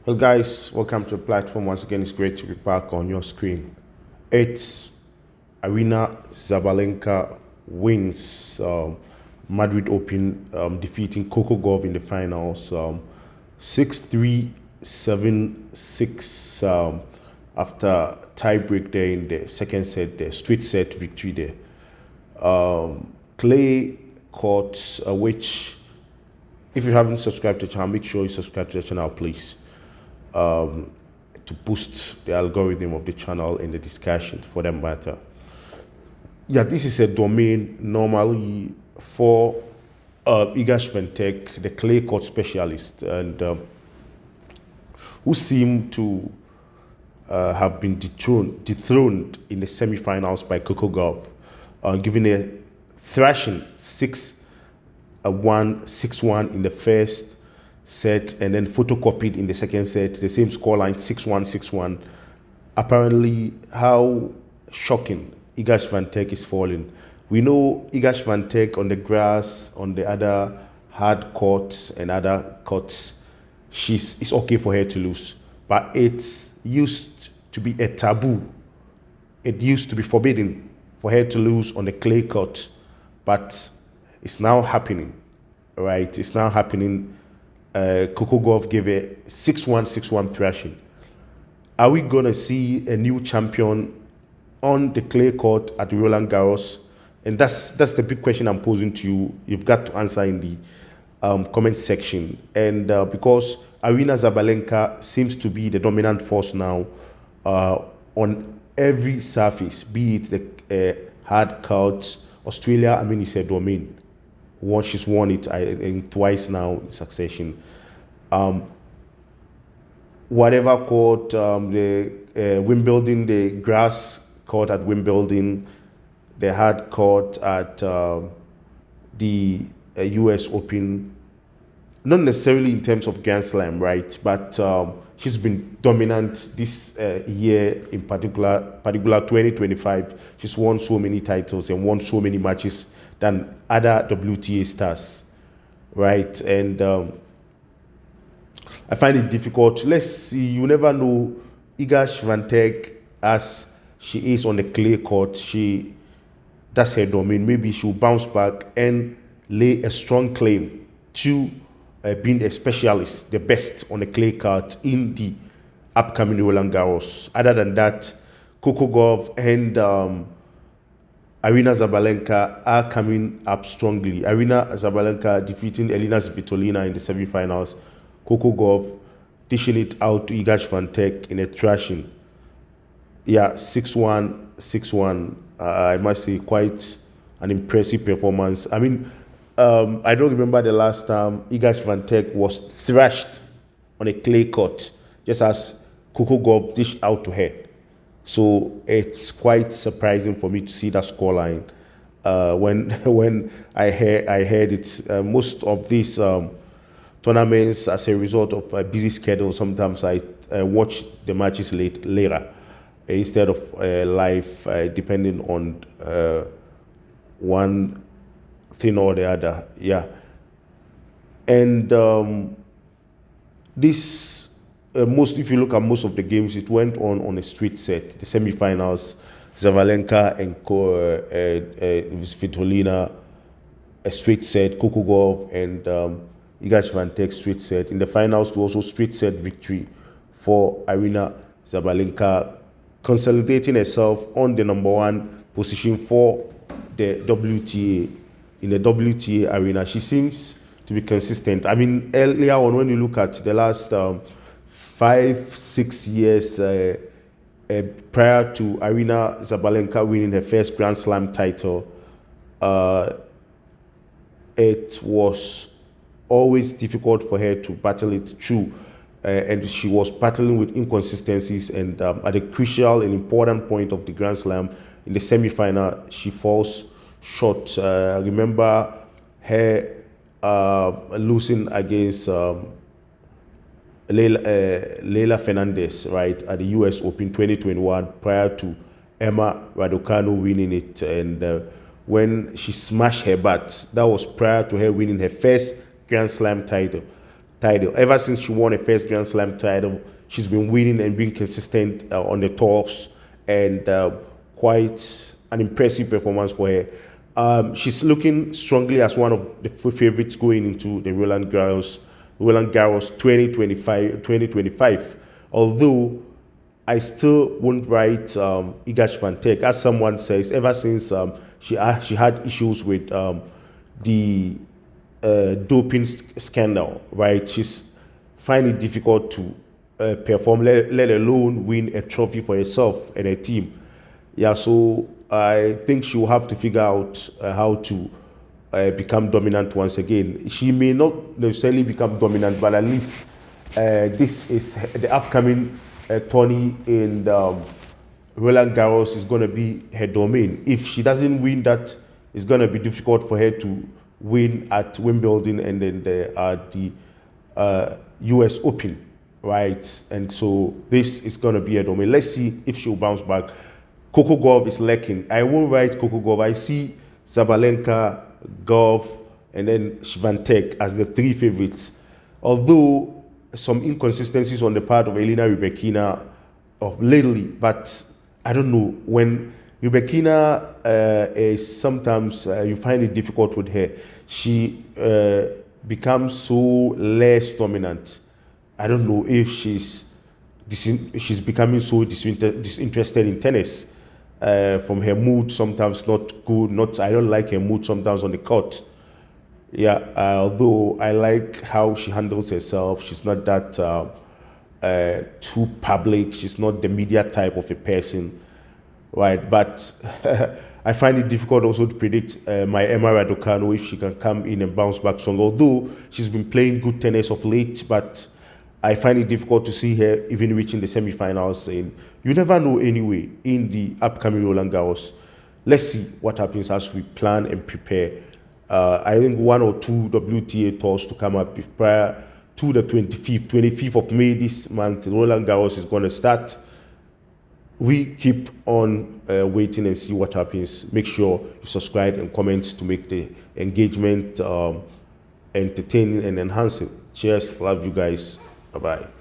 Well, guys, welcome to the platform. Once again, it's great to be back on your screen. It's Aryna Sabalenka wins Madrid Open, defeating Coco Gauff in the finals 6-3, 7-6 after tiebreak there in the second set, the straight set victory there. Clay courts, which, if you haven't subscribed to the channel, make sure you subscribe to the channel, please, to boost the algorithm of the channel in the discussion for that matter. Yeah, this is a domain normally for Iga Swiatek, the clay court specialist, and who seemed to have been dethroned in the semi-finals by Coco Gauff, giving a thrashing 6-1, 6-1 in the first set, and then photocopied in the second set, the same scoreline, 6-1, 6-1. Apparently, how shocking Iga Swiatek is falling. We know Iga Swiatek on the grass, on the other hard courts and other courts, it's okay for her to lose. But it's used to be a taboo. It used to be forbidden for her to lose on the clay court. But it's now happening, right? It's now happening. Coco Gauff gave a 6-1, 6-1 thrashing. Are we going to see a new champion on the clay court at Roland Garros? And that's the big question I'm posing to you. You've got to answer in the comment section. And because Aryna Sabalenka seems to be the dominant force now on every surface, be it the hard courts. Australia, I mean, it's a domain. Once she's won it, I think twice now in succession. Whatever court, the Wimbledon, the grass court at Wimbledon, the hard court at the US Open, not necessarily in terms of Grand Slam, right? But she's been dominant this year in particular 2025. She's won so many titles and won so many matches than other WTA stars, right? And I find it difficult. Let's see, you never know. Iga Swiatek, as she is on the clay court, that's her domain. Maybe she'll bounce back and lay a strong claim to being a specialist, the best on the clay court in the upcoming Roland Garros. Other than that, Coco Gauff and Aryna Sabalenka are coming up strongly. Aryna Sabalenka defeating Aryna Sabalenka in the semi-finals. Coco Gauff dishing it out to Iga Swiatek in a thrashing. Yeah, 6-1, 6-1. I must say, quite an impressive performance. I mean, I don't remember the last time Iga Swiatek was thrashed on a clay court, just as Coco Gauff dished out to her. So it's quite surprising for me to see that scoreline. When I heard it, most of these tournaments, as a result of a busy schedule, sometimes I watch the matches later instead of live, depending on one thing or the other. Yeah, and this. If you look at most of the games, it went on a straight set. The semi-finals, Sabalenka and Svitolina, a straight set. Coco Gauff and Iga Swiatek, straight set. In the finals, also straight set victory for Aryna Sabalenka, consolidating herself on the #1 position for the WTA. In the WTA arena, she seems to be consistent. I mean, earlier on, when you look at the last 5-6 years prior to Aryna Sabalenka winning her first Grand Slam title, it was always difficult for her to battle it through, and she was battling with inconsistencies, and at a crucial and important point of the Grand Slam, in the semi-final, she falls short. Remember her losing against Leila Fernandez, right, at the US Open 2021, prior to Emma Raducanu winning it. And when she smashed her bat, that was prior to her winning her first Grand Slam title. title. Ever since she won her first Grand Slam title, she's been winning and being consistent on the tours, and quite an impressive performance for her. She's looking strongly as one of the favorites going into the Roland Garros 2025. Although I still won't write Iga Swiatek, as someone says, ever since she had issues with the doping scandal, right? She's finding it difficult to perform, let alone win a trophy for herself and her team. Yeah, so I think she will have to figure out how to become dominant once again. She may not necessarily become dominant, but at least this is the upcoming tourney in Roland Garros is going to be her domain. If she doesn't win that, it's going to be difficult for her to win at Wimbledon and then the US Open, right? And so this is going to be a domain. Let's see if she'll bounce back. Coco Gauff is lacking. I won't write Coco Gauff. I see Sabalenka, Gauff, and then Swiatek as the three favorites. Although some inconsistencies on the part of Elena Rybakina of lately, but I don't know, when Rybakina is sometimes you find it difficult with her. She becomes so less dominant. I don't know if she's becoming so disinterested in tennis. From her mood, sometimes not good. I don't like her mood sometimes on the court. Yeah, although I like how she handles herself. She's not that too public. She's not the media type of a person, right? But I find it difficult also to predict my Emma Raducanu if she can come in and bounce back strong. Although she's been playing good tennis of late, but I find it difficult to see her even reaching the semi-finals. And you never know anyway in the upcoming Roland Garros. Let's see what happens as we plan and prepare. I think 1 or 2 WTA tours to come up prior to the 25th of May this month. Roland Garros is going to start. We keep on waiting and see what happens. Make sure you subscribe and comment to make the engagement entertaining and enhancing. Cheers. Love you guys. Bye-bye.